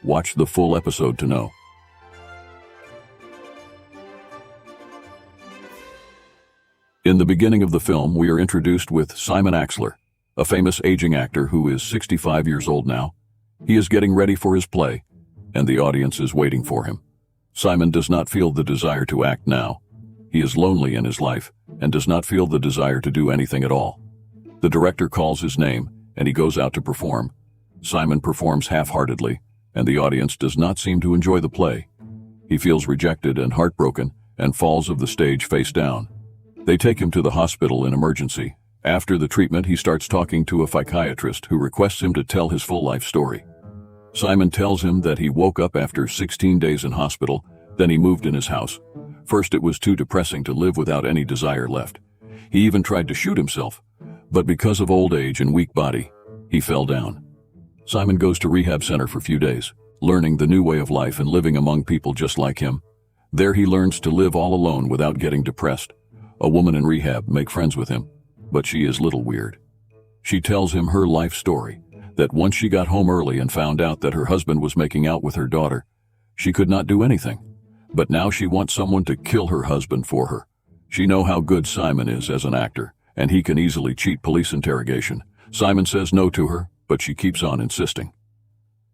Watch the full episode to know. In the beginning of the film, we are introduced with Simon Axler, a famous aging actor who is 65 years old now. He is getting ready for his play, and the audience is waiting for him. Simon does not feel the desire to act now. He is lonely in his life and does not feel the desire to do anything at all. The director calls his name, and he goes out to perform. Simon performs half-heartedly, and the audience does not seem to enjoy the play. He feels rejected and heartbroken and falls off the stage face down. They take him to the hospital in emergency. After the treatment, he starts talking to a psychiatrist who requests him to tell his full life story. Simon tells him that he woke up after 16 days in hospital, then he moved in his house. First, it was too depressing to live without any desire left. He even tried to shoot himself, but because of old age and weak body, he fell down. Simon goes to rehab center for a few days, learning the new way of life and living among people just like him. There he learns to live all alone without getting depressed. A woman in rehab makes friends with him, but she is a little weird. She tells him her life story, that once she got home early and found out that her husband was making out with her daughter, she could not do anything. But now she wants someone to kill her husband for her. She knows how good Simon is as an actor, and he can easily cheat police interrogation. Simon says no to her, but she keeps on insisting.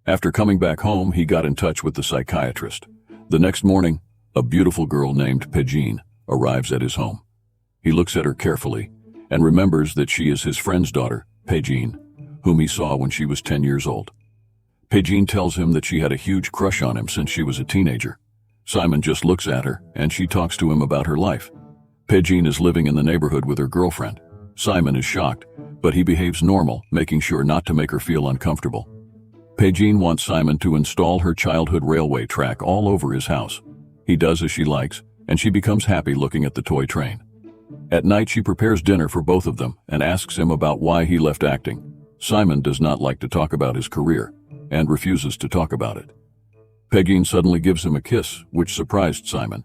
After coming back home, he got in touch with the psychiatrist. The next morning, a beautiful girl named Pegine arrives at his home. He looks at her carefully and remembers that she is his friend's daughter, Pegine, whom he saw when she was 10 years old. Pegine tells him that she had a huge crush on him since she was a teenager. Simon just looks at her, and she talks to him about her life. Pegine is living in the neighborhood with her girlfriend. Simon is shocked, but he behaves normal, making sure not to make her feel uncomfortable. Pegine wants Simon to install her childhood railway track all over his house. He does as she likes, and she becomes happy looking at the toy train. At night, she prepares dinner for both of them and asks him about why he left acting. Simon does not like to talk about his career and refuses to talk about it. Pegine suddenly gives him a kiss, which surprised Simon.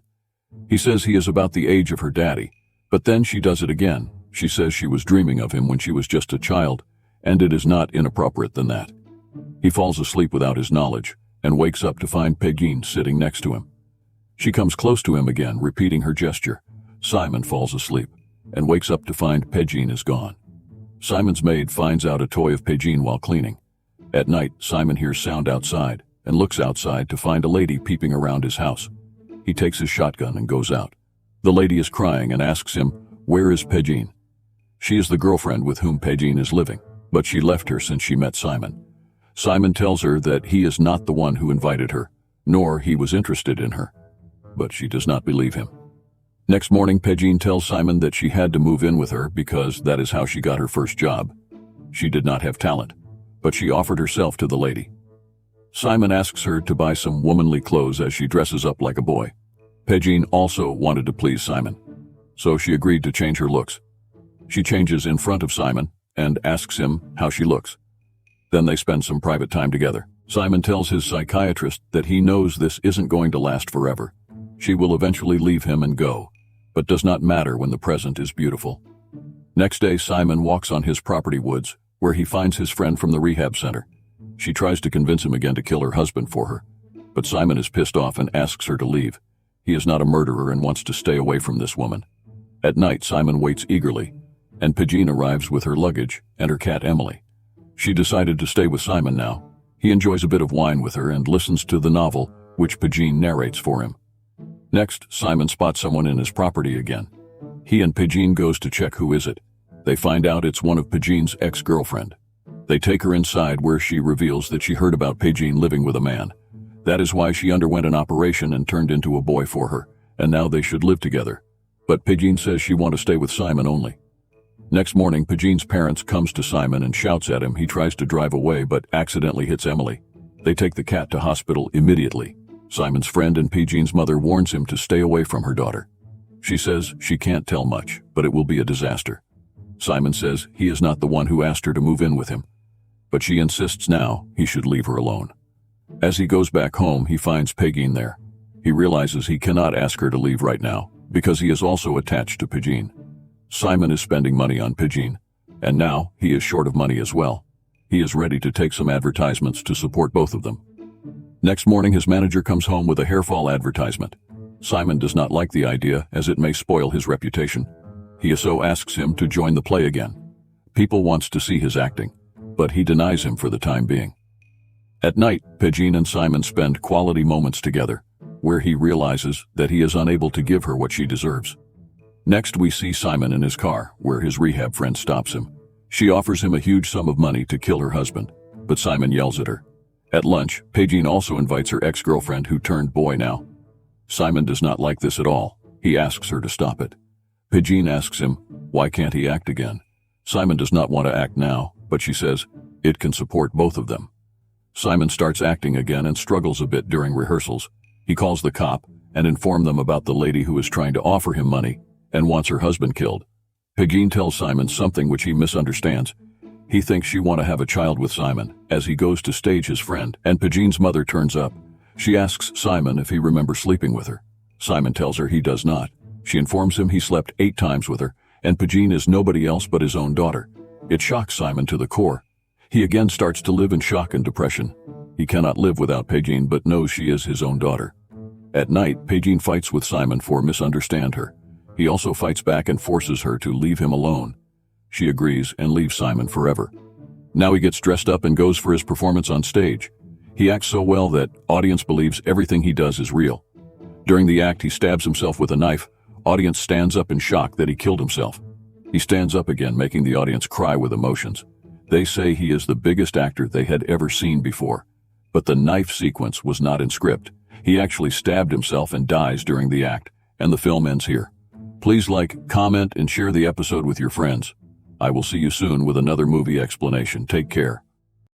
He says he is about the age of her daddy, but then she does it again. She says she was dreaming of him when she was just a child, and it is not inappropriate than that. He falls asleep without his knowledge and wakes up to find Pegine sitting next to him. She comes close to him again, repeating her gesture. Simon falls asleep and wakes up to find Pegine is gone. Simon's maid finds out a toy of Pegine while cleaning. At night, Simon hears sound outside and looks outside to find a lady peeping around his house. He takes his shotgun and goes out. The lady is crying and asks him, "Where is Pegine?" She is the girlfriend with whom Pegine is living, but she left her since she met Simon. Simon tells her that he is not the one who invited her, nor he was interested in her, but she does not believe him. Next morning, Pegine tells Simon that she had to move in with her because that is how she got her first job. She did not have talent, but she offered herself to the lady. Simon asks her to buy some womanly clothes as she dresses up like a boy. Pegine also wanted to please Simon, so she agreed to change her looks. She changes in front of Simon and asks him how she looks. Then they spend some private time together. Simon tells his psychiatrist that he knows this isn't going to last forever. She will eventually leave him and go, but does not matter when the present is beautiful. Next day, Simon walks on his property woods, where he finds his friend from the rehab center. She tries to convince him again to kill her husband for her, but Simon is pissed off and asks her to leave. He is not a murderer and wants to stay away from this woman. At night, Simon waits eagerly, and Pegine arrives with her luggage and her cat Emily. She decided to stay with Simon now. He enjoys a bit of wine with her and listens to the novel, which Pegine narrates for him. Next, Simon spots someone in his property again. He and Pegine goes to check who is it. They find out it's one of Pegine's ex-girlfriend. They take her inside where she reveals that she heard about Pegine living with a man. That is why she underwent an operation and turned into a boy for her, and now they should live together. But Pegine says she wants to stay with Simon only. Next morning, Pegine's parents comes to Simon and shouts at him. He tries to drive away but accidentally hits Emily. They take the cat to hospital immediately. Simon's friend and Pegine's mother warns him to stay away from her daughter. She says she can't tell much, but it will be a disaster. Simon says he is not the one who asked her to move in with him, but she insists now he should leave her alone. As he goes back home, he finds Pegine there. He realizes he cannot ask her to leave right now, because he is also attached to Pegine. Simon is spending money on Pegine, and now he is short of money as well. He is ready to take some advertisements to support both of them. Next morning, his manager comes home with a hair fall advertisement. Simon does not like the idea as it may spoil his reputation. He so asks him to join the play again. People wants to see his acting, but he denies him for the time being. At night, Pegeen and Simon spend quality moments together, where he realizes that he is unable to give her what she deserves. Next, we see Simon in his car, where his rehab friend stops him. She offers him a huge sum of money to kill her husband, but Simon yells at her. At lunch, Pegeen also invites her ex-girlfriend who turned boy now. Simon does not like this at all. He asks her to stop it. Pegeen asks him, why can't he act again? Simon does not want to act now, but she says, it can support both of them. Simon starts acting again and struggles a bit during rehearsals. He calls the cop and informs them about the lady who is trying to offer him money and wants her husband killed. Pegeen tells Simon something which he misunderstands. He thinks she wants to have a child with Simon as he goes to stage his friend, and Pegeen's mother turns up. She asks Simon if he remembers sleeping with her. Simon tells her he does not. She informs him he slept 8 times with her, and Pegeen is nobody else but his own daughter. It shocks Simon to the core. He again starts to live in shock and depression. He cannot live without Pegeen but knows she is his own daughter. At night, Pegeen fights with Simon for misunderstand her. He also fights back and forces her to leave him alone. She agrees and leaves Simon forever. Now he gets dressed up and goes for his performance on stage. He acts so well that audience believes everything he does is real. During the act, he stabs himself with a knife. Audience stands up in shock that he killed himself. He stands up again, making the audience cry with emotions. They say he is the biggest actor they had ever seen before. But the knife sequence was not in script. He actually stabbed himself and dies during the act, and the film ends here. Please like, comment, and share the episode with your friends. I will see you soon with another movie explanation. Take care.